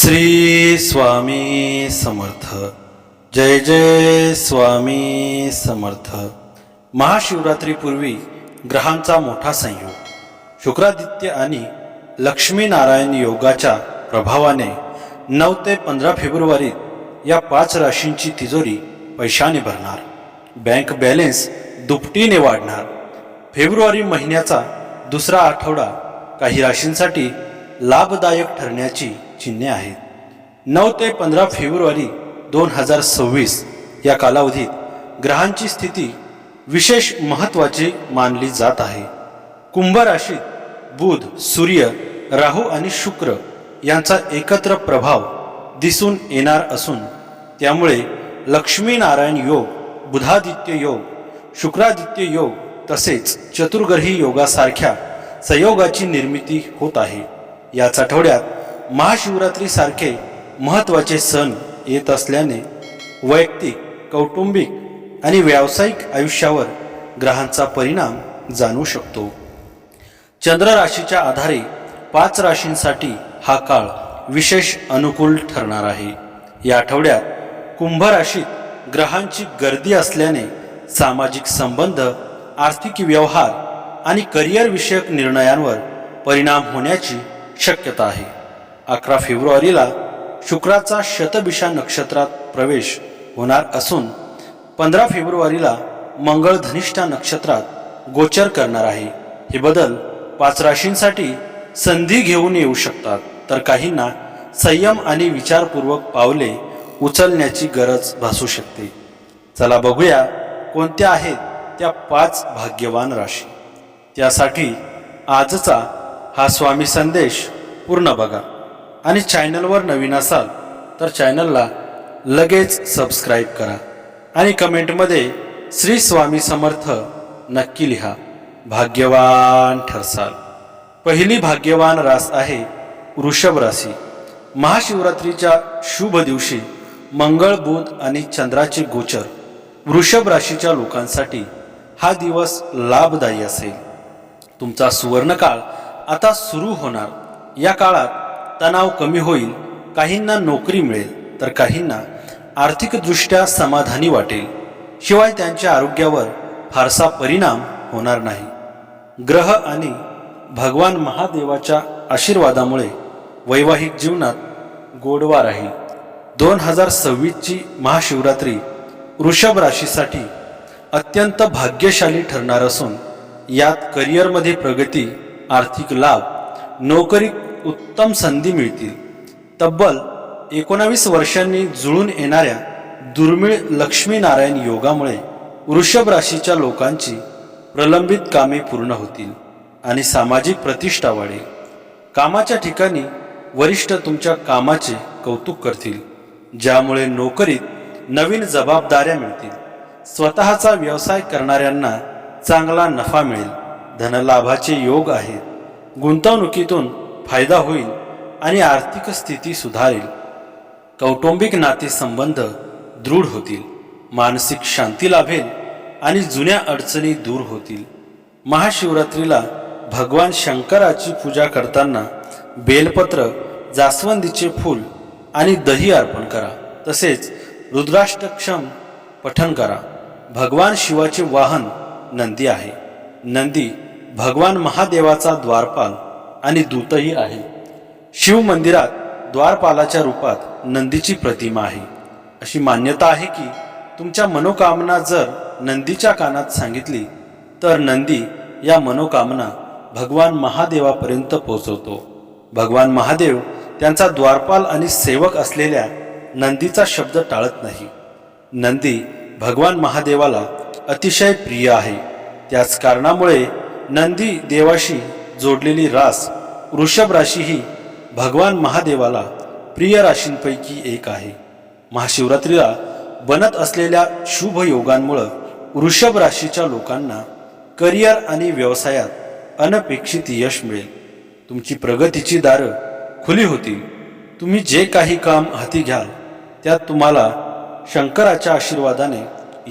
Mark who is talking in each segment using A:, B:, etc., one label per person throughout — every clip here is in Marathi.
A: श्री स्वामी समर्थ. जय जय स्वामी समर्थ. महाशिवरात्रीपूर्वी ग्रहांचा मोठा संयोग, शुक्रादित्य आणि लक्ष्मीनारायण योगाच्या प्रभावाने 9 ते 15 फेब्रुवारी या 5 राशींची तिजोरी पैशाने भरणार. बँक बॅलन्स दुपटीने वाढणार. फेब्रुवारी महिन्याचा दुसरा आठवडा काही राशींसाठी लाभदायक ठरण्याची चिन्हे आहेत. 9 ते 15 फेब्रुवारी 2026 या कालावधीत ग्रहांची स्थिती विशेष महत्त्वाची मानली जात आहे. कुंभ राशीत बुध, सूर्य, राहू आणि शुक्र यांचा एकत्र प्रभाव दिसून येणार असून त्यामुळे लक्ष्मीनारायण योग, बुधादित्य योग, शुक्रादित्य योग तसेच चतुर्ग्रही योगासारख्या संयोगाची निर्मिती होत आहे. याच आठवड्यात महाशिवरात्रीसारखे महत्त्वाचे सण येत असल्याने वैयक्तिक, कौटुंबिक आणि व्यावसायिक आयुष्यावर ग्रहांचा परिणाम जाणू शकतो. चंद्र राशीच्या आधारे 5 राशींसाठी हा काळ विशेष अनुकूल ठरणार आहे. या आठवड्यात कुंभ राशीत ग्रहांची गर्दी असल्याने सामाजिक संबंध, आर्थिक व्यवहार आणि करिअर विषयक निर्णयांवर परिणाम होण्याची शक्यता आहे. 11 फेब्रुवारीला शुक्राचा शतभिषा नक्षत्रात प्रवेश होणार असून 15 फेब्रुवारीला मंगळ धनिष्ठा नक्षत्रात गोचर करणार आहे. हे बदल 5 राशींसाठी संधी घेऊन येऊ शकतात, तर काहींना संयम आणि विचारपूर्वक पावले उचलण्याची गरज भासू शकते. चला बघूया कोणत्या आहेत त्या 5 भाग्यवान राशी. त्यासाठी आजचा हा स्वामी संदेश पूर्ण बघा आणि चॅनलवर नवीन असाल तर चॅनलला लगेच सबस्क्राईब करा आणि कमेंटमध्ये श्री स्वामी समर्थ नक्की लिहा. भाग्यवान ठरसाल. पहिली भाग्यवान रास आहे वृषभ राशी. महाशिवरात्रीच्या शुभ दिवशी मंगळ, बुध आणि चंद्राचे गोचर वृषभ राशीच्या लोकांसाठी हा दिवस लाभदायी असेल. तुमचा सुवर्णकाळ आता सुरू होणार. या काळात तणाव कमी होईल. काहींना नोकरी मिळेल तर काहींना आर्थिकदृष्ट्या समाधानी वाटेल. शिवाय त्यांच्या आरोग्यावर फारसा परिणाम होणार नाही. ग्रह आणि भगवान महादेवाच्या आशीर्वादामुळे वैवाहिक जीवनात गोडवा राहील. 2026ची महाशिवरात्री वृषभ राशीसाठी अत्यंत भाग्यशाली ठरणार असून यात करिअरमध्ये प्रगती, आर्थिक लाभ, नोकरीत उत्तम संधी मिळतील. तब्बल 19 वर्षांनी जुळून येणाऱ्या दुर्मिळ लक्ष्मीनारायण योगामुळे वृषभ राशीच्या लोकांची प्रलंबित कामे पूर्ण होतील आणि सामाजिक प्रतिष्ठा वाढेल. कामाच्या ठिकाणी वरिष्ठ तुमच्या कामाचे कौतुक करतील, ज्यामुळे नोकरीत नवीन जबाबदाऱ्या मिळतील. स्वतःचा व्यवसाय करणाऱ्यांना चांगला नफा मिळेल. धनलाभाचे योग आहेत. गुंतवणुकीतून फायदा होईल आणि आर्थिक स्थिती सुधारेल. कौटुंबिक नातेसंबंध दृढ होतील. मानसिक शांती लाभेल आणि जुन्या अडचणी दूर होतील. महाशिवरात्रीला भगवान शंकराची पूजा करताना बेलपत्र, जास्वंदीचे फूल आणि दही अर्पण करा. तसेच रुद्राष्टकम पठण करा. भगवान शिवाचे वाहन नंदी आहे. नंदी भगवान महादेवाचा द्वारपाल आणि दूतही आहे. शिव मंदिरात द्वारपालाच्या रूपात नंदीची प्रतिमा आहे. अशी मान्यता आहे की तुमच्या मनोकामना जर नंदीच्या कानात सांगितली तर नंदी या मनोकामना भगवान महादेवापर्यंत पोहोचवतो. भगवान महादेव त्यांचा द्वारपाल आणि सेवक असलेल्या नंदीचा शब्द टाळत नाही. नंदी भगवान महादेवाला अतिशय प्रिय आहे. त्याच कारणामुळे नंदी देवाशी जोडलेली रास वृषभ राशी ही भगवान महादेवाला प्रिय राशींपैकी एक आहे. महाशिवरात्रीला बनत असलेल्या शुभ योगांमुळे वृषभ राशीच्या लोकांना करिअर आणि व्यवसायात अनपेक्षित यश मिळेल. तुमची प्रगतीची दारं खुली होतील. तुम्ही जे काही काम हाती घ्याल त्यात तुम्हाला शंकराच्या आशीर्वादाने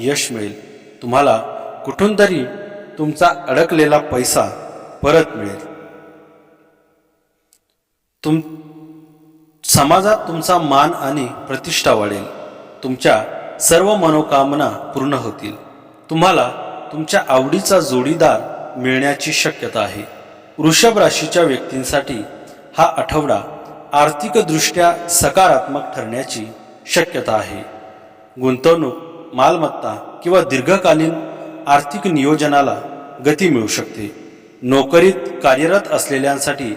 A: यश मिळेल. तुम्हाला कुठून तरी तुमचा अडकलेला पैसा परत मिळेल. समाजात तुमचा मान आणि प्रतिष्ठा वाढेल. तुमच्या सर्व मनोकामना पूर्ण होतील. तुम्हाला तुमच्या आवडीचा जोडीदार मिळण्याची शक्यता आहे. वृषभ राशीच्या व्यक्तींसाठी हा आठवडा आर्थिकदृष्ट्या सकारात्मक ठरण्याची शक्यता आहे. गुंतवणूक, मालमत्ता किंवा दीर्घकालीन आर्थिक नियोजनाला गती मिळू शकते. नोकरीत कार्यरत असलेल्यांसाठी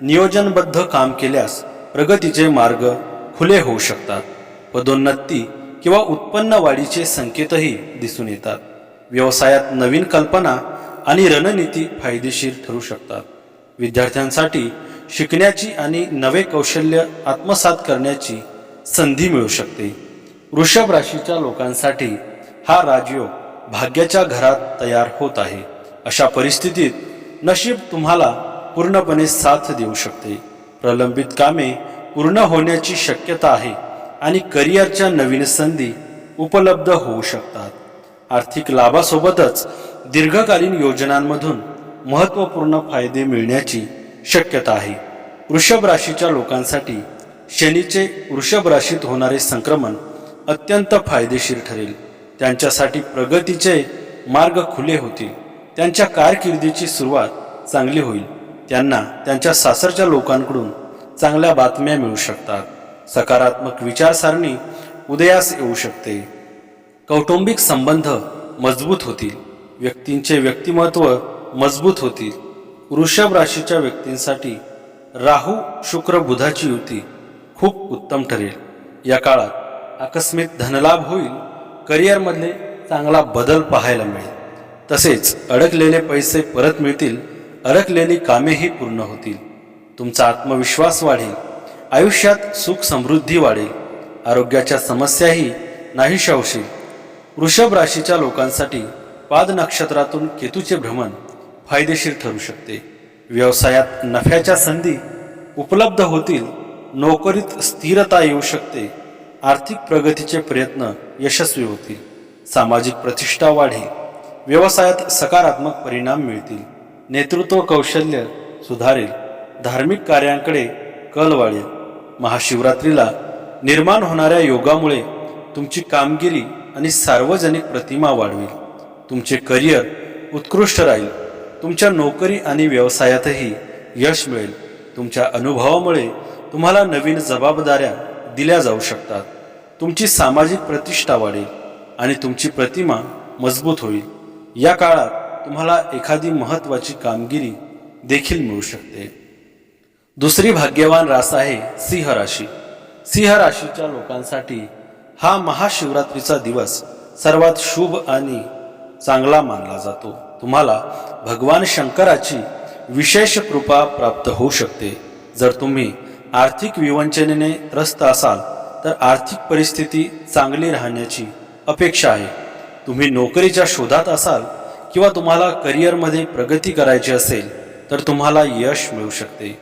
A: नियोजनबद्ध काम केल्यास प्रगतीचे मार्ग खुले होऊ शकतात. पदोन्नती किंवा उत्पन्न वाढीचे संकेतही दिसून येतात. व्यवसायात नवीन कल्पना आणि रणनीती फायदेशीर ठरू शकतात. विद्यार्थ्यांसाठी शिकण्याची आणि नवे कौशल्य आत्मसात करण्याची संधी मिळू शकते. वृषभ राशीच्या लोकांसाठी हा राजयोग भाग्याच्या घरात तयार होत आहे. अशा परिस्थितीत नशीब तुम्हाला पूर्णपणे साथ देऊ शकते. प्रलंबित कामे पूर्ण होण्याची शक्यता आहे आणि करिअरच्या नवीन संधी उपलब्ध होऊ शकतात. आर्थिक लाभासोबतच दीर्घकालीन योजनांमधून महत्त्वपूर्ण फायदे मिळण्याची शक्यता आहे. वृषभ राशीच्या लोकांसाठी शनीचे वृषभ राशीत होणारे संक्रमण अत्यंत फायदेशीर ठरेल. त्यांच्यासाठी प्रगतीचे मार्ग खुले होतील. त्यांच्या कारकिर्दीची सुरुवात चांगली होईल. त्यांना त्यांच्या सासरच्या लोकांकडून चांगल्या बातम्या मिळू शकतात. सकारात्मक विचारसरणी उदयास येऊ शकते. कौटुंबिक संबंध मजबूत होतील. व्यक्तींचे व्यक्तिमत्व मजबूत होतील. वृषभ राशीच्या व्यक्तींसाठी राहू शुक्र बुधाची युती खूप उत्तम ठरेल. या काळात आकस्मिक धनलाभ होईल. करिअरमधले चांगला बदल पाहायला मिळेल. तसेच अडकलेले पैसे परत मिळतील. अडकलेली कामेही पूर्ण होतील. तुमचा आत्मविश्वास वाढेल. आयुष्यात सुख समृद्धी वाढेल. आरोग्याच्या समस्याही नाहीशा होतील. वृषभ राशीच्या लोकांसाठी पाद नक्षत्रातून केतूचे भ्रमण फायदेशीर ठरू शकते. व्यवसायात नफ्याच्या संधी उपलब्ध होतील. नोकरीत स्थिरता येऊ शकते. आर्थिक प्रगतीचे प्रयत्न यशस्वी होतील. सामाजिक प्रतिष्ठा वाढेल. व्यवसायात सकारात्मक परिणाम मिळतील. नेतृत्व कौशल्य सुधारेल. धार्मिक कार्यांकडे कल वाढेल. महाशिवरात्रीला निर्माण होणाऱ्या योगामुळे तुमची कामगिरी आणि सार्वजनिक प्रतिमा वाढवेल. तुमचे करिअर उत्कृष्ट राहील. तुमच्या नोकरी आणि व्यवसायातही यश मिळेल. तुमच्या अनुभवामुळे तुम्हाला नवीन जबाबदाऱ्या दिल्या जाऊ शकतात. तुमची सामाजिक प्रतिष्ठा वाढेल आणि तुमची प्रतिमा मजबूत होईल. या काळात तुम्हाला एखादी महत्त्वाची कामगिरी देखील मिळू शकते. दुसरी भाग्यवान रास आहे सिंह राशी. सिंह राशीच्या लोकांसाठी हा महाशिवरात्रीचा दिवस सर्वात शुभ आणि चांगला मानला जातो. तुम्हाला भगवान शंकराची विशेष कृपा प्राप्त होऊ शकते. जर तुम्ही आर्थिक विवंचनेने त्रस्त असाल तर आर्थिक परिस्थिती चांगली राहण्याची अपेक्षा आहे. तुम्ही नोकरीच्या शोधात असाल किंवा तुम्हाला करिअरमध्ये प्रगती करायची असेल तर तुम्हाला यश मिळू शकते.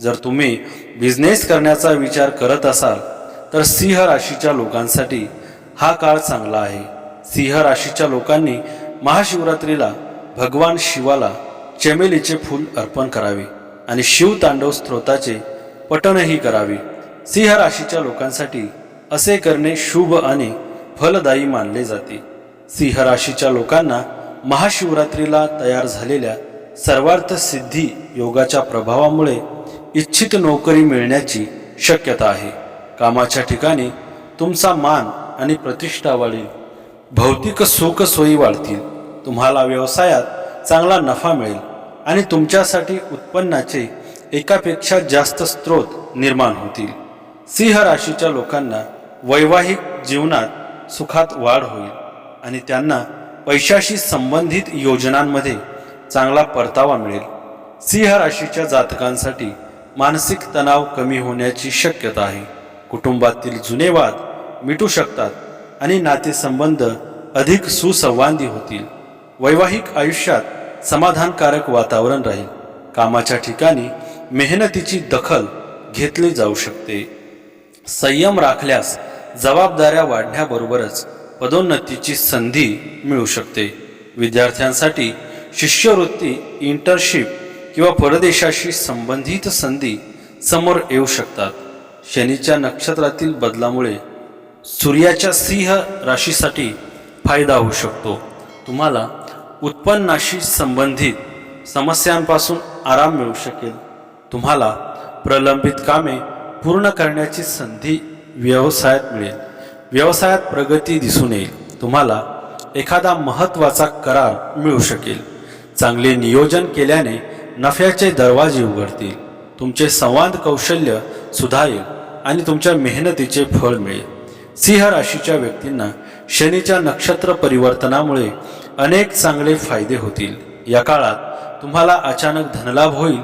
A: जर तुम्ही बिझनेस करण्याचा विचार करत असाल तर सिंह राशीच्या लोकांसाठी हा काळ चांगला आहे. सिंह राशीच्या लोकांनी महाशिवरात्रीला भगवान शिवाला चमेलीचे फूल अर्पण करावे आणि शिवतांडव स्तोत्राचे पठणही करावे. सिंह राशीच्या लोकांसाठी असे करणे शुभ आणि फलदायी मानले जाते. सिंह राशीच्या लोकांना महाशिवरात्रीला तयार झालेल्या सर्वार्थ सिद्धी योगाच्या प्रभावामुळे इच्छित नोकरी मिळण्याची शक्यता आहे. कामाच्या ठिकाणी तुमचा मान आणि प्रतिष्ठा वाढेल. भौतिक सुख सोयी वाढतील. तुम्हाला व्यवसायात चांगला नफा मिळेल आणि तुमच्यासाठी उत्पन्नाचे एकापेक्षा जास्त स्रोत निर्माण होतील. सिंह राशीच्या लोकांना वैवाहिक जीवनात सुखात वाढ होईल आणि त्यांना पैशाशी संबंधित योजनांमध्ये चांगला परतावा मिळेल. सिंह राशीच्या जातकांसाठी मानसिक तणाव कमी होण्याची शक्यता आहे. कुटुंबातील जुने वाद मिटू शकतात आणि नातेसंबंध अधिक सुसंवादी होतील. वैवाहिक आयुष्यात समाधानकारक वातावरण राहील. कामाच्या ठिकाणी मेहनतीची दखल घेतली जाऊ शकते. संयम राखल्यास जबाबदाऱ्या वाढण्याबरोबरच पदोन्नतीची संधी मिळू शकते. विद्यार्थ्यांसाठी शिष्यवृत्ती, इंटर्नशिप किंवा परदेशाशी संबंधित संधी समोर येऊ शकतात. शनीच्या नक्षत्रातील बदलामुळे सूर्याच्या सिंह राशीसाठी फायदा होऊ शकतो. तुम्हाला उत्पन्नाशी संबंधित समस्यांपासून आराम मिळू शकेल. तुम्हाला प्रलंबित कामे पूर्ण करण्याची संधी व्यवसायात मिळेल. व्यवसायात प्रगती दिसून येईल. तुम्हाला एखादा महत्त्वाचा करार मिळू शकेल. चांगले नियोजन केल्याने नफ्याचे दरवाजे उघडतील. तुमचे संवाद कौशल्य सुधारेल आणि तुमच्या मेहनतीचे फळ मिळेल. सिंह राशीच्या व्यक्तींना शनीच्या नक्षत्र परिवर्तनामुळे अनेक चांगले फायदे होतील. या काळात तुम्हाला अचानक धनलाभ होईल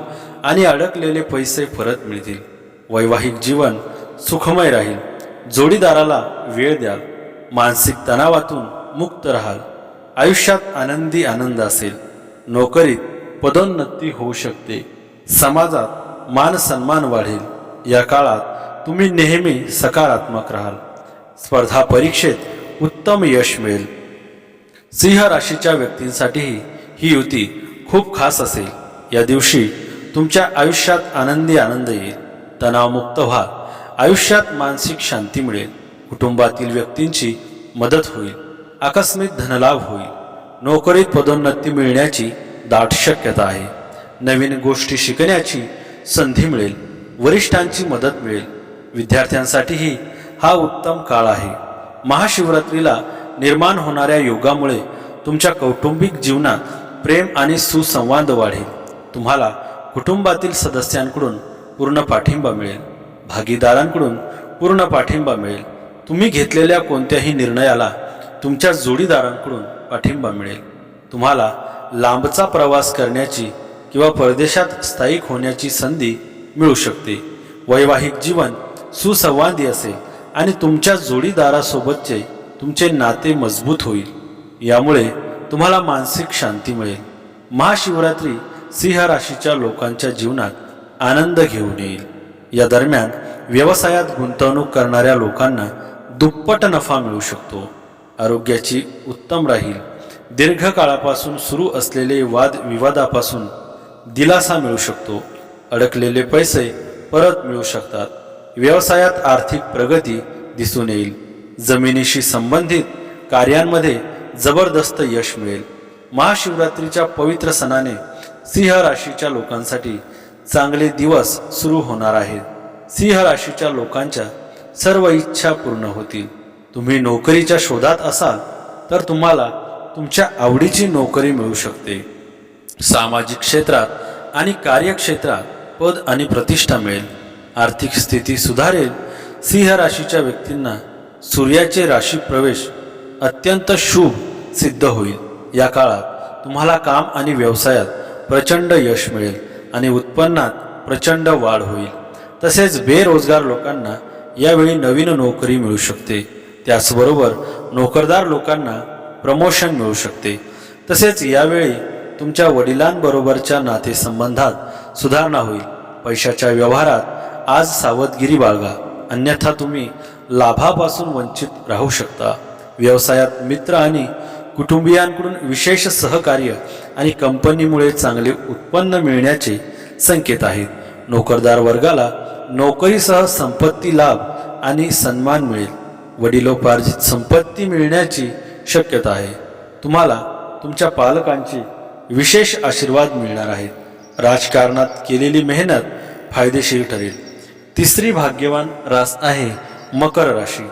A: आणि अडकलेले पैसे परत मिळतील. वैवाहिक जीवन सुखमय राहील. जोडीदाराला वेळ द्याल. मानसिक तणावातून मुक्त राहाल. आयुष्यात आनंद असेल. नोकरीत पदोन्नती होऊ शकते. समाजात मान सन्मान वाढेल. या काळात तुम्ही नेहमी सकारात्मक राहाल. स्पर्धा परीक्षेत उत्तम यश मिळेल. सिंह राशीच्या व्यक्तींसाठीही ही युती खूप खास असेल. या दिवशी तुमच्या आयुष्यात आनंद येईल. तणावमुक्त व्हा. आयुष्यात मानसिक शांती मिळेल. कुटुंबातील व्यक्तींची मदत होईल. आकस्मिक धनलाभ होईल. नोकरीत पदोन्नती मिळण्याची दाट शक्यता आहे. नवीन गोष्टी शिकण्याची संधी मिळेल. वरिष्ठांची मदत मिळेल. विद्यार्थ्यांसाठीही हा उत्तम काळ आहे. महाशिवरात्रीला निर्माण होणाऱ्या योगामुळे तुमच्या कौटुंबिक जीवनात प्रेम आणि सुसंवाद वाढेल. तुम्हाला कुटुंबातील सदस्यांकडून पूर्ण पाठिंबा मिळेल. भागीदारांकडून पूर्ण पाठिंबा मिळेल. तुम्ही घेतलेल्या कोणत्याही निर्णयाला तुमच्या जोडीदारांकडून पाठिंबा मिळेल. तुम्हाला लांबचा प्रवास करण्याची किंवा परदेशात स्थायिक होण्याची संधी मिळू शकते. वैवाहिक जीवन सुसंवादी असेल आणि तुमच्या जोडीदारासोबतचे तुमचे नाते मजबूत होईल. यामुळे तुम्हाला मानसिक शांती मिळेल. महाशिवरात्री सिंह राशीच्या लोकांच्या जीवनात आनंद घेऊन येईल. या दरम्यान व्यवसायात गुंतवणूक करणाऱ्या लोकांना दुप्पट नफा मिळू शकतो. आरोग्याची उत्तम राहील. दीर्घकाळापासून सुरू असलेले वादविवादापासून दिलासा मिळू शकतो. अडकलेले पैसे परत मिळू शकतात. व्यवसायात आर्थिक प्रगती दिसून येईल. जमिनीशी संबंधित कार्यांमध्ये जबरदस्त यश मिळेल. महाशिवरात्रीच्या पवित्र सणाने सिंह राशीच्या लोकांसाठी चांगले दिवस सुरू होणार आहेत. सिंह राशीच्या लोकांच्या सर्व इच्छा पूर्ण होतील. तुम्ही नोकरीच्या शोधात असाल तर तुम्हाला तुमच्या आवडीची नोकरी मिळू शकते. सामाजिक क्षेत्रात आणि कार्यक्षेत्रात पद आणि प्रतिष्ठा मिळेल. आर्थिक स्थिती सुधारेल. सिंह राशीच्या व्यक्तींना सूर्याचे राशी प्रवेश अत्यंत शुभ सिद्ध होईल. या काळात तुम्हाला काम आणि व्यवसायात प्रचंड यश मिळेल आणि उत्पन्नात प्रचंड वाढ होईल. तसेच बेरोजगार लोकांना यावेळी नवीन नोकरी मिळू शकते. त्याचबरोबर नोकरदार लोकांना प्रमोशन मिळू शकते. तसेच यावेळी तुमच्या वडिलांबरोबरच्या नातेसंबंधात सुधारणा होईल. पैशाच्या व्यवहारात आज सावधगिरी बाळगा, अन्यथा तुम्ही लाभापासून वंचित राहू शकता. व्यवसायात मित्र आणि कुटुंबियांकडून विशेष सहकार्य आणि कंपनीमुळे चांगले उत्पन्न मिळण्याचे संकेत आहेत. नोकरदार वर्गाला नोकरीसह संपत्ती लाभ आणि सन्मान मिळेल. वडिलोपार्जित संपत्ती मिळण्याची शक्यता आहे. तुम्हाला तुमच्या पालकांचे विशेष आशीर्वाद मिळणार आहेत. राजकारणात केलेली मेहनत फायदेशीर ठरेल. तिसरी भाग्यवान रास आहे मकर राशी.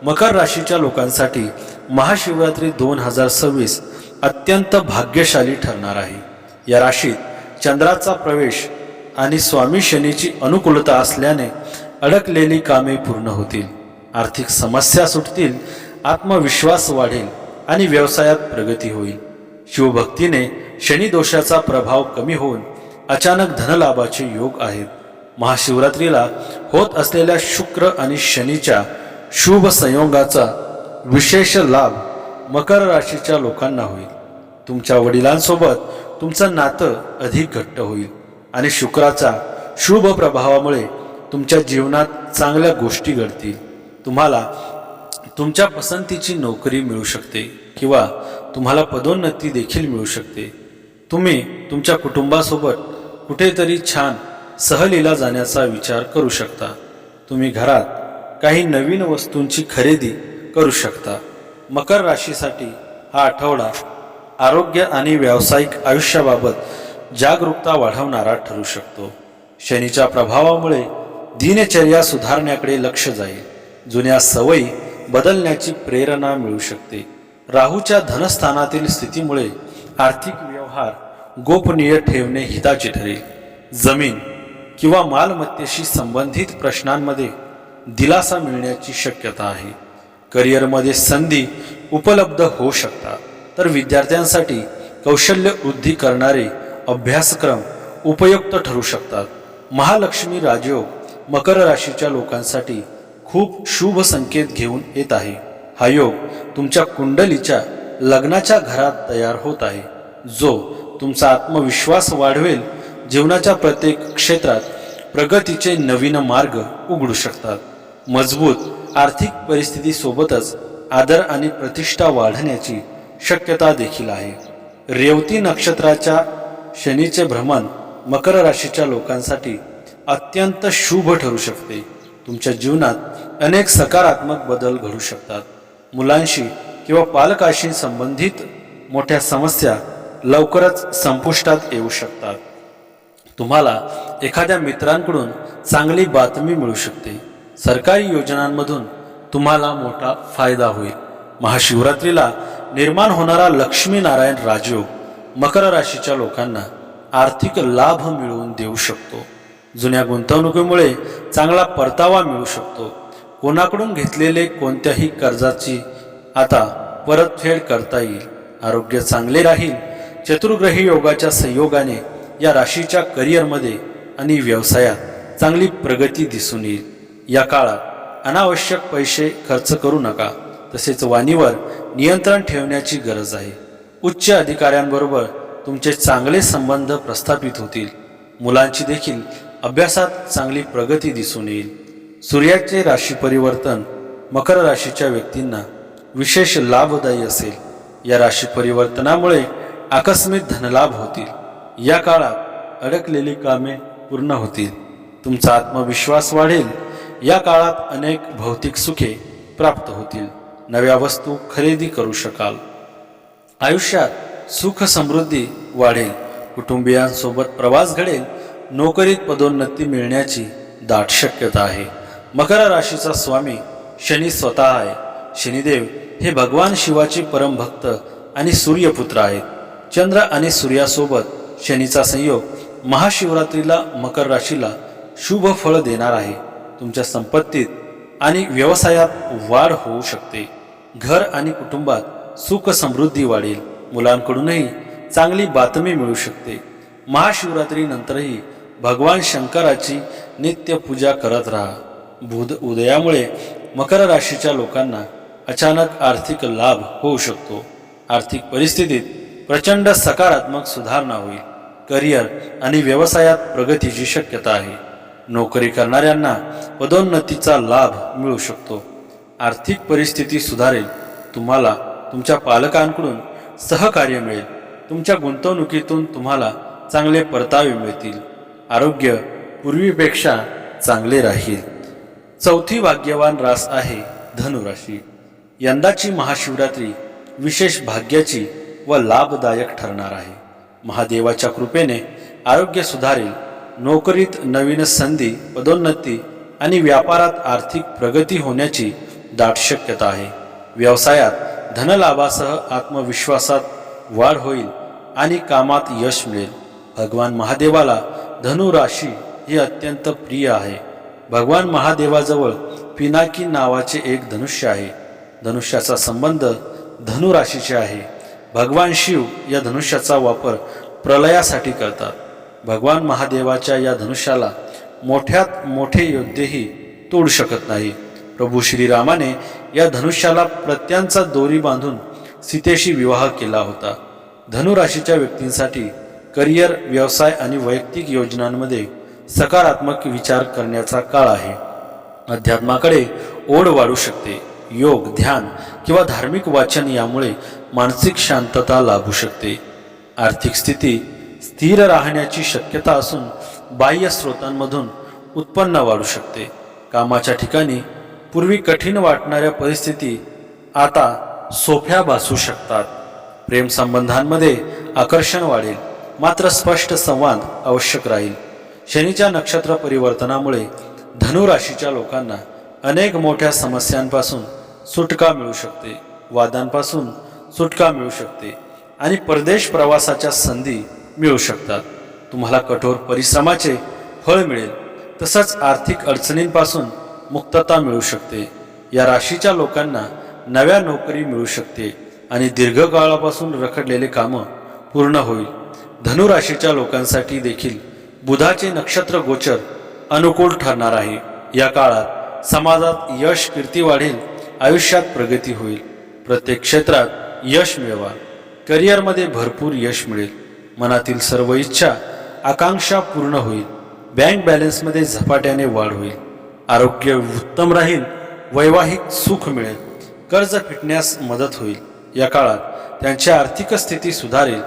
A: मकर राशीच्या लोकांसाठी महाशिवरात्री 2026 अत्यंत भाग्यशाली ठरणार आहे. या राशीत चंद्राचा प्रवेश आणि स्वामी शनीची अनुकूलता असल्याने अडकलेली कामे पूर्ण होतील. आर्थिक समस्या सुटतील. आत्मविश्वास वाढेल आणि व्यवसायात प्रगती होईल. शिवभक्तीने शनी दोषाचा प्रभाव कमी होऊन अचानक धनलाभाचे योग आहेत. महाशिवरात्रीला होत असलेल्या शुक्र आणि शनीच्या शुभ संयोगाचा विशेष लाभ मकर राशीच्या लोकांना होईल. तुमच्या वडिलांसोबत तुमचं नातं अधिक घट्ट होईल आणि शुक्राचा शुभ प्रभावामुळे तुमच्या जीवनात चांगल्या गोष्टी घडतील. तुम्हाला तुमच्या पसंतीची नोकरी मिळू शकते किंवा तुम्हाला पदोन्नती देखील मिळू शकते. तुम्ही तुमच्या कुटुंबासोबत कुठेतरी छान सहलीला जाण्याचा विचार करू शकता. तुम्ही घरात काही नवीन वस्तूंची खरेदी करू शकता. मकर राशीसाठी हा आठवडा आरोग्य आणि व्यावसायिक आयुष्याबाबत जागरूकता वाढवणारा ठरू शकतो. शनीच्या प्रभावामुळे दिनचर्या सुधारण्याकडे लक्ष जाईल. जुन्या सवयी बदलण्याची प्रेरणा मिळू शकते. राहूच्या धनस्थानातील स्थितीमुळे आर्थिक व्यवहार गोपनीय ठेवणे हिताचे ठरेल. जमीन किंवा मालमत्तेशी संबंधित प्रश्नांमध्ये दिलासा मिळण्याची शक्यता आहे. करिअरमध्ये संधी उपलब्ध होऊ शकतात, तर विद्यार्थ्यांसाठी कौशल्य वृद्धी करणारे अभ्यासक्रम उपयुक्त ठरू शकतात. महालक्ष्मी राजयोग मकर राशीच्या लोकांसाठी खूप शुभ संकेत घेऊन येत आहे. हा योग तुमच्या कुंडलीच्या लग्नाच्या घरात तयार होत आहे, जो तुमचा आत्मविश्वास वाढवेल. जीवनाच्या प्रत्येक क्षेत्रात प्रगतीचे नवीन मार्ग उघडू शकतात. मजबूत आर्थिक परिस्थितीसोबतच आदर आणि प्रतिष्ठा वाढण्याची शक्यता देखील आहे. रेवती नक्षत्राच्या शनीचे भ्रमण मकर राशीच्या लोकांसाठी अत्यंत शुभ ठरू शकते. तुमच्या जीवनात अनेक सकारात्मक बदल घडू शकतात. मुलांशी किंवा पालकाशी संबंधित मोठ्या समस्या लवकरच संपुष्टात येऊ शकतात. तुम्हाला एखाद्या मित्रांकडून चांगली बातमी मिळू शकते. सरकारी योजनांमधून तुम्हाला मोठा फायदा होईल. महाशिवरात्रीला निर्माण होणारा लक्ष्मीनारायण राजयोग मकर राशीच्या लोकांना आर्थिक लाभ मिळवून देऊ शकतो. जुन्या गुंतवणुकीमुळे चांगला परतावा मिळू शकतो. कोणाकडून घेतलेले कोणत्याही कर्जाची आता परतफेड करता येईल. आरोग्य चांगले राहील. चतुर्ग्रही योगाच्या संयोगाने या राशीच्या करिअरमध्ये आणि व्यवसायात चांगली प्रगती दिसून येईल. या काळात अनावश्यक पैसे खर्च करू नका. तसेच वाणीवर नियंत्रण ठेवण्याची गरज आहे. उच्च अधिकाऱ्यांबरोबर तुमचे चांगले संबंध प्रस्थापित होतील. मुलांची देखील अभ्यासात चांगली प्रगती दिसून येईल. सूर्याचे राशी परिवर्तन मकर राशीच्या व्यक्तींना विशेष लाभदायी असेल. या राशी परिवर्तनामुळे आकस्मिक धनलाभ होतील. या काळात अडकलेली कामे पूर्ण होतील. तुमचा आत्मविश्वास वाढेल. या काळात अनेक भौतिक सुखे प्राप्त होतील. नव्या वस्तू खरेदी करू शकाल. आयुष्यात सुख समृद्धी वाढेल. कुटुंबियांसोबत प्रवास घडेल. नोकरीत पदोन्नती मिळण्याची दाट शक्यता आहे. मकर राशीचा स्वामी शनी स्वतः आहे. शनिदेव हे भगवान शिवाचे परमभक्त आणि सूर्यपुत्र आहेत. चंद्र आणि सूर्यासोबत शनीचा संयोग महाशिवरात्रीला मकर राशीला शुभ फळ देणार आहे. तुमच्या संपत्तीत आणि व्यवसायात वाढ होऊ शकते. घर आणि कुटुंबात सुख समृद्धी वाढेल. मुलांकडूनही चांगली बातमी मिळू शकते. महाशिवरात्रीनंतरही भगवान शंकराची नित्य पूजा करत राहा. बुध उदयामुळे मकर राशीच्या लोकांना अचानक आर्थिक लाभ होऊ शकतो. आर्थिक परिस्थितीत प्रचंड सकारात्मक सुधारणा होईल. करिअर आणि व्यवसायात प्रगतीची शक्यता आहे. नोकरी करणाऱ्यांना पदोन्नतीचा लाभ मिळू शकतो. आर्थिक परिस्थिती सुधारेल. तुम्हाला तुमच्या पालकांकडून सहकार्य मिळेल. तुमच्या गुंतवणुकीतून तुम्हाला चांगले परतावे मिळतील. आरोग्य पूर्वीपेक्षा चांगले राहील. चौथी भाग्यवान रास आहे धनुराशी. यंदाची महाशिवरात्री विशेष भाग्याची व लाभदायक ठरणार आहे. महादेवाच्या कृपेने आरोग्य सुधारेल. नोकरीत नवीन संधी, पदोन्नती आणि व्यापारात आर्थिक प्रगती होण्याची दाट शक्यता आहे. व्यवसायात धनलाभासह आत्मविश्वासात वाढ होईल आणि कामात यश मिळेल. भगवान महादेवाला धनु राशी ही अत्यंत प्रिय आहे. भगवान महादेवाजवळ पिनाकी नावाचे एक धनुष्य आहे. धनुष्याचा संबंध धनु राशीचे आहे. भगवान शिव या धनुष्याचा वापर प्रलयासाठी करतात. भगवान महादेवाच्या या धनुष्याला मोठ्यात मोठे योद्धेही तोडू शकत नाही. प्रभू श्रीरामाने या धनुष्याला प्रत्यांचा दोरी बांधून सीतेशी विवाह केला होता. धनुराशीच्या व्यक्तींसाठी करिअर, व्यवसाय आणि वैयक्तिक योजनांमध्ये सकारात्मक विचार करण्याचा काळ आहे. अध्यात्माकडे ओढ वाढू शकते. योग, ध्यान किंवा धार्मिक वाचन यामुळे मानसिक शांतता लाभू शकते. आर्थिक स्थिती स्थिर राहण्याची शक्यता असून बाह्य स्रोतांमधून उत्पन्न वाढू शकते. कामाच्या ठिकाणी पूर्वी कठीण वाटणाऱ्या परिस्थिती आता सोप्या भासू शकतात. प्रेम संबंधांमध्ये आकर्षण वाढेल, मात्र स्पष्ट संवाद आवश्यक राहील. शनीच्या नक्षत्र परिवर्तनामुळे धनु राशीच्या लोकांना अनेक मोठ्या समस्यांपासून सुटका मिळू शकते, वादांपासून सुटका मिळू शकते आणि परदेश प्रवासाच्या संधी मिळू शकतात. तुम्हाला कठोर परिश्रमाचे फळ मिळेल, तसंच आर्थिक अडचणींपासून मुक्तता मिळू शकते. या राशीच्या लोकांना नव्या नोकरी मिळू शकते आणि दीर्घकाळापासून रखडलेले कामं पूर्ण होईल. धनु राशीच्या लोकांसाठी देखील बुधाचे नक्षत्र गोचर अनुकूल ठरणार आहे. या काळात समाजात यश कीर्ती वाढेल, आयुष्यात प्रगती होईल. प्रत्येक क्षेत्रात यश मिळवा. करिअरमध्ये भरपूर यश मिळेल. मनातील सर्व इच्छा आकांक्षा पूर्ण होईल. बँक बॅलन्समध्ये झपाट्याने वाढ होईल. आरोग्य उत्तम राहील. वैवाहिक सुख मिळेल. कर्ज फिटण्यास मदत होईल. या काळात त्यांची आर्थिक स्थिती सुधारेल.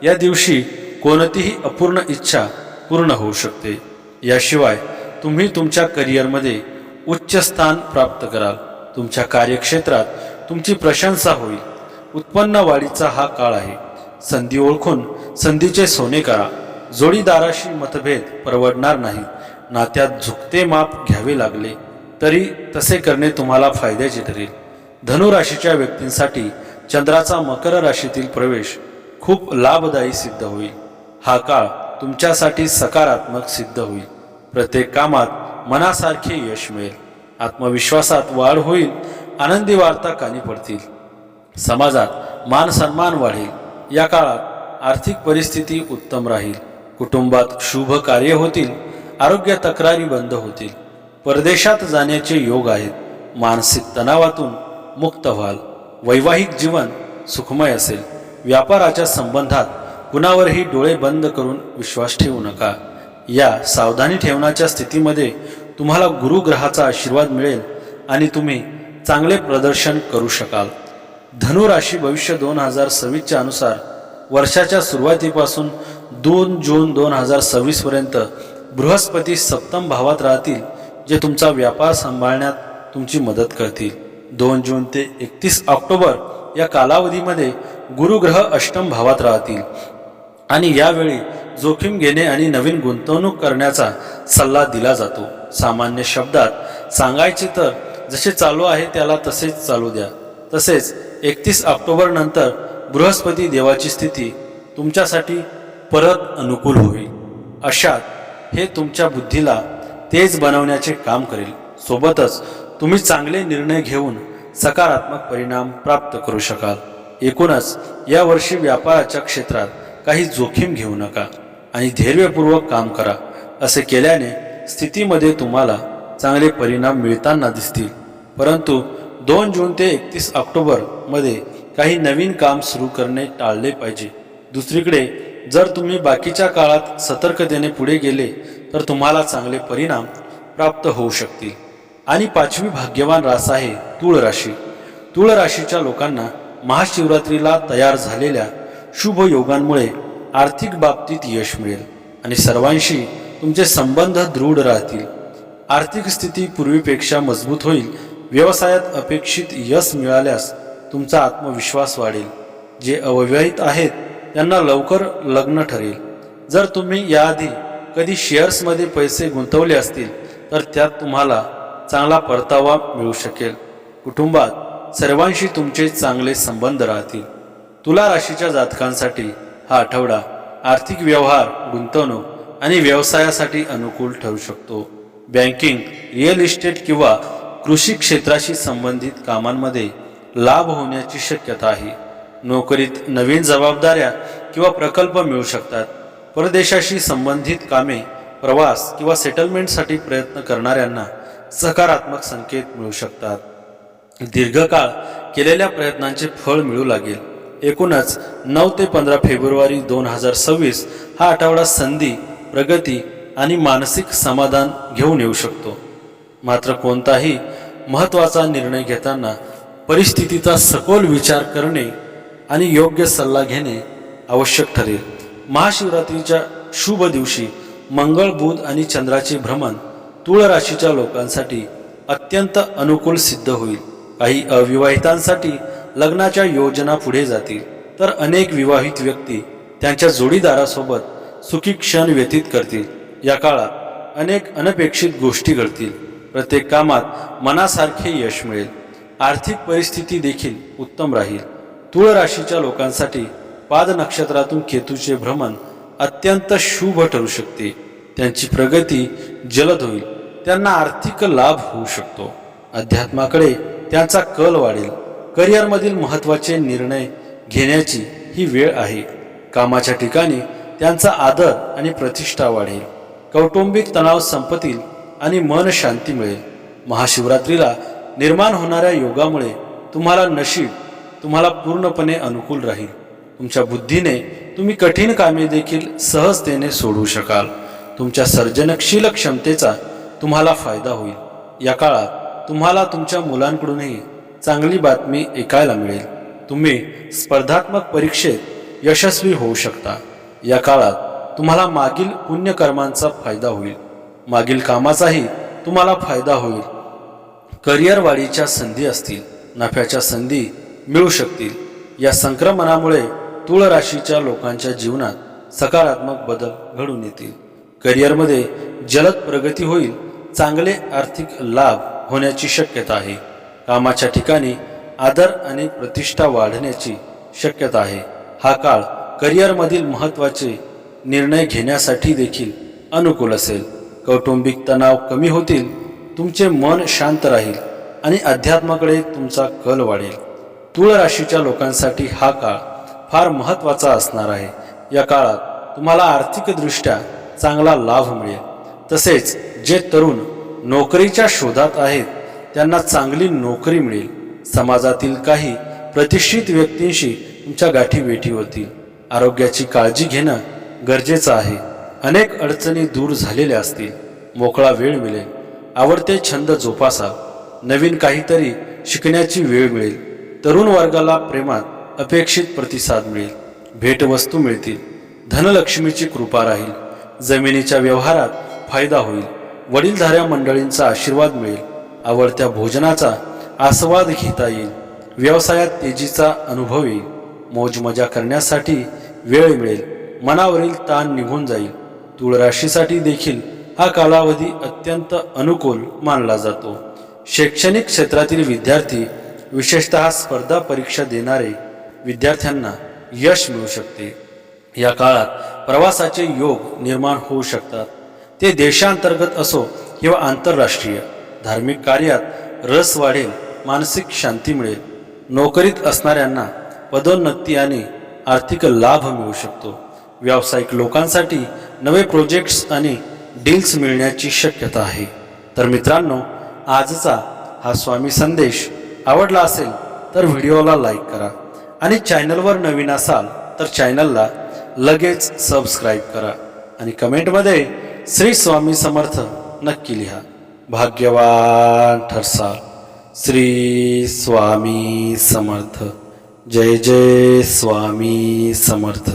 A: या दिवशी कोणतीही अपूर्ण इच्छा पूर्ण होऊ शकते. याशिवाय तुम्ही तुमच्या करिअरमध्ये उच्च स्थान प्राप्त कराल. तुमच्या कार्यक्षेत्रात तुमची प्रशंसा होईल. उत्पन्न वाढीचा हा काळ आहे. संधी ओळखून संधीचे सोने करा. जोडीदाराशी मतभेद परवडणार नाही. नात्यात झुकते माप घ्यावे लागले तरी तसे करणे तुम्हाला फायद्याचे ठरेल. धनु राशीच्या व्यक्तींसाठी चंद्राचा मकर राशीतील प्रवेश खूप लाभदायी सिद्ध होईल. हा काळ तुमच्यासाठी सकारात्मक सिद्ध होईल. प्रत्येक कामात मनासारखे यश मिळेल. आत्मविश्वासात वाढ होईल. आनंदी वार्ता कानी पडतील. समाजात मान सन्मान वाढेल. या काळात आर्थिक परिस्थिती उत्तम राहील. कुटुंबात शुभ कार्य होतील. आरोग्य तक्रारी बंद होतील. परदेशात जाण्याचे योग आहेत. मानसिक तणावातून मुक्त व्हाल. वैवाहिक जीवन सुखमय असेल. व्यापाराच्या संबंधात कुणावरही डोळे बंद करून विश्वास ठेवू नका. या सावधानी ठेवण्याच्या स्थितीमध्ये तुम्हाला गुरुग्रहाचा आशीर्वाद मिळेल आणि तुम्ही चांगले प्रदर्शन करू शकाल. धनु राशी भविष्य 2026च्या अनुसार वर्षाच्या सुरुवातीपासून 2 जून 2026 पर्यंत बृहस्पती सप्तम भावात राहतील, जे तुमचा व्यापार सांभाळण्यात तुमची मदत करतील. 2 जून ते 31 ऑक्टोबर या कालावधीमध्ये गुरुग्रह अष्टम भावात राहतील आणि यावेळी जोखीम घेणे आणि नवीन गुंतवणूक करण्याचा सल्ला दिला जातो. सामान्य शब्दात सांगायचे तर जसे चालू आहे त्याला तसेच चालू द्या. तसेच 31 ऑक्टोबर नंतर बृहस्पती देवाची स्थिती तुमच्यासाठी परत अनुकूल होईल. अशात हे तुमच्या बुद्धीला तेज बनवण्याचे काम करेल. सोबतच तुम्ही चांगले निर्णय घेऊन सकारात्मक परिणाम प्राप्त करू शकाल. एकूणच या वर्षी व्यापाराच्या क्षेत्रात काही जोखीम घेऊ नका आणि धैर्यपूर्वक काम करा. असे केल्याने स्थितीमध्ये तुम्हाला चांगले परिणाम मिळताना दिसतील. परंतु 2 जून ते 31 ऑक्टोबर मध्ये काही नवीन काम सुरू करणे टाळले पाहिजे. दुसरीकडे जर तुम्ही बाकीच्या काळात सतर्कतेने पुढे गेले तर तुम्हाला चांगले परिणाम प्राप्त होऊ शकतील. आणि 5वी भाग्यवान रास आहे तुळ राशी. तुळ राशीच्या लोकांना महाशिवरात्रीला तयार झालेल्या शुभ योगांमुळे आर्थिक बाबतीत यश मिळेल आणि सर्वांशी तुमचे संबंध दृढ राहतील. आर्थिक स्थिती पूर्वीपेक्षा मजबूत होईल. व्यवसायात अपेक्षित यश मिळाल्यास तुमचा आत्मविश्वास वाढेल. जे अविवाहित आहेत त्यांना लवकर लग्न ठरेल. जर तुम्ही याआधी कधी शेअर्समध्ये पैसे गुंतवले असतील तर त्यात तुम्हाला चांगला परतावा मिळू शकेल. कुटुंबात सर्वांशी तुमचे चांगले संबंध राहतील. तुला राशीच्या जातकांसाठी हा आठवडा आर्थिक व्यवहार, गुंतवणूक आणि व्यवसायासाठी अनुकूल ठरू शकतो. बँकिंग, रिअल इस्टेट किंवा कृषी क्षेत्राशी संबंधित कामांमध्ये लाभ होण्याची शक्यता आहे. नोकरीत नवीन जबाबदाऱ्या किंवा प्रकल्प मिळू शकतात. परदेशाशी संबंधित कामे, प्रवास किंवा सेटलमेंटसाठी प्रयत्न करणाऱ्यांना सकारात्मक संकेत मिळू शकतात. दीर्घकाळ केलेल्या प्रयत्नांचे फळ मिळू लागेल. एकूणच 9 ते 15 फेब्रुवारी 2026 हा आठवडा संधी, प्रगती आणि मानसिक समाधान घेऊन येऊ शकतो. मात्र कोणताही महत्त्वाचा निर्णय घेताना परिस्थितीचा सखोल विचार करणे आणि योग्य सल्ला घेणे आवश्यक ठरेल. महाशिवरात्रीच्या शुभ दिवशी मंगळ, बुध आणि चंद्राचे भ्रमण तूळ राशीच्या लोकांसाठी अत्यंत अनुकूल सिद्ध होईल. काही अविवाहितांसाठी लग्नाच्या योजना पुढे जातील, तर अनेक विवाहित व्यक्ती त्यांच्या जोडीदारासोबत सुखी क्षण व्यतीत करतील. या काळात अनेक अनपेक्षित गोष्टी घडतील. प्रत्येक कामात मनासारखे यश मिळेल. आर्थिक परिस्थिती देखील उत्तम राहील. तूळ राशीच्या लोकांसाठी पाद नक्षत्रातून केतूचे भ्रमण अत्यंत शुभ ठरू शकते. त्यांची प्रगती जलद होईल. त्यांना आर्थिक लाभ होऊ शकतो. अध्यात्माकडे त्यांचा कल वाढेल. करिअरमधील महत्त्वाचे निर्णय घेण्याची ही वेळ आहे. कामाच्या ठिकाणी त्यांचा आदर आणि प्रतिष्ठा वाढेल. कौटुंबिक तणाव संपतील आणि मन शांती मिळेल. महाशिवरात्रीला निर्माण होणाऱ्या योगामुळे तुम्हाला पूर्णपणे अनुकूल राहील. तुमच्या बुद्धीने तुम्ही कठीण कामे देखील सहजतेने सोडवू शकाल. तुमच्या सर्जनशील क्षमतेचा तुम्हाला फायदा होईल. या काळात तुम्हाला तुमच्या मुलांकडूनही चांगली बातमी ऐकायला मिळेल. तुम्ही स्पर्धात्मक परीक्षेत यशस्वी होऊ शकता. या काळात तुम्हाला मागील पुण्यकर्मांचा फायदा होईल. मागील कामाचाही तुम्हाला फायदा होईल. करिअर वाढीच्या संधी असतील. नफ्याच्या संधी मिळू शकतील. या संक्रमणामुळे तूळ राशीच्या लोकांच्या जीवनात सकारात्मक बदल घडून येतील. करिअरमध्ये जलद प्रगती होईल. चांगले आर्थिक लाभ होण्याची शक्यता आहे. कामाच्या ठिकाणी आदर आणि प्रतिष्ठा वाढण्याची शक्यता आहे. हा काळ करिअरमधील महत्त्वाचे निर्णय घेण्यासाठी देखील अनुकूल असेल. कौटुंबिक तणाव कमी होतील. तुमचे मन शांत राहील आणि अध्यात्माकडे तुमचा कल वाढेल. तूळ राशीच्या लोकांसाठी हा काळ फार महत्त्वाचा असणार आहे. या काळात तुम्हाला आर्थिकदृष्ट्या चांगला लाभ मिळेल. तसेच जे तरुण नोकरीच्या शोधात आहेत त्यांना चांगली नोकरी मिळेल. समाजातील काही प्रतिष्ठित व्यक्तींशी तुमच्या गाठीभेटी होतील. आरोग्याची काळजी घेणं गरजेचं आहे. अनेक अडचणी दूर झालेल्या असतील. मोकळा वेळ मिळेल. आवडते छंद जोपासाल. नवीन काहीतरी शिकण्याची वेळ मिळेल. तरुण वर्गाला प्रेमात अपेक्षित प्रतिसाद मिळेल. भेटवस्तू मिळतील. धनलक्ष्मीची कृपा राहील. जमिनीच्या व्यवहारात फायदा होईल. वडीलधाऱ्या मंडळींचा आशीर्वाद मिळेल. आवडत्या भोजनाचा आस्वाद घेता येईल. व्यवसायात तेजीचा अनुभव येईल. मौजमजा करण्यासाठी वेळ मिळेल. मनावरील ताण निघून जाईल. तूळ राशीसाठी देखील हा कालावधी अत्यंत अनुकूल मानला जातो. शैक्षणिक क्षेत्रातील विद्यार्थी, विशेषतः स्पर्धा परीक्षा देणारे विद्यार्थ्यांना यश मिळू शकते. या काळात प्रवासाचे योग निर्माण होऊ शकतात. ते देशांतर्गत असो किंवा आंतरराष्ट्रीय. धार्मिक कार्यात रस वाढेल. मानसिक शांती मिळेल. नोकरीत असणाऱ्यांना पदोन्नती आणि आर्थिक लाभ मिळू शकतो. व्यावसायिक लोकांसाठी नवे प्रोजेक्ट्स आणि डील्स मिळण्याची शक्यता आहे. तर मित्रांनो, आजचा हा स्वामी संदेश आवडला असेल तर व्हिडिओला लाईक करा आणि चॅनलवर नवीन असाल तर चॅनलला लगेच सबस्क्राईब करा आणि कमेंटमध्ये श्री स्वामी समर्थ नक्की लिहा. भाग्यवान ठरसाल. श्री स्वामी समर्थ. जय जय स्वामी समर्थ.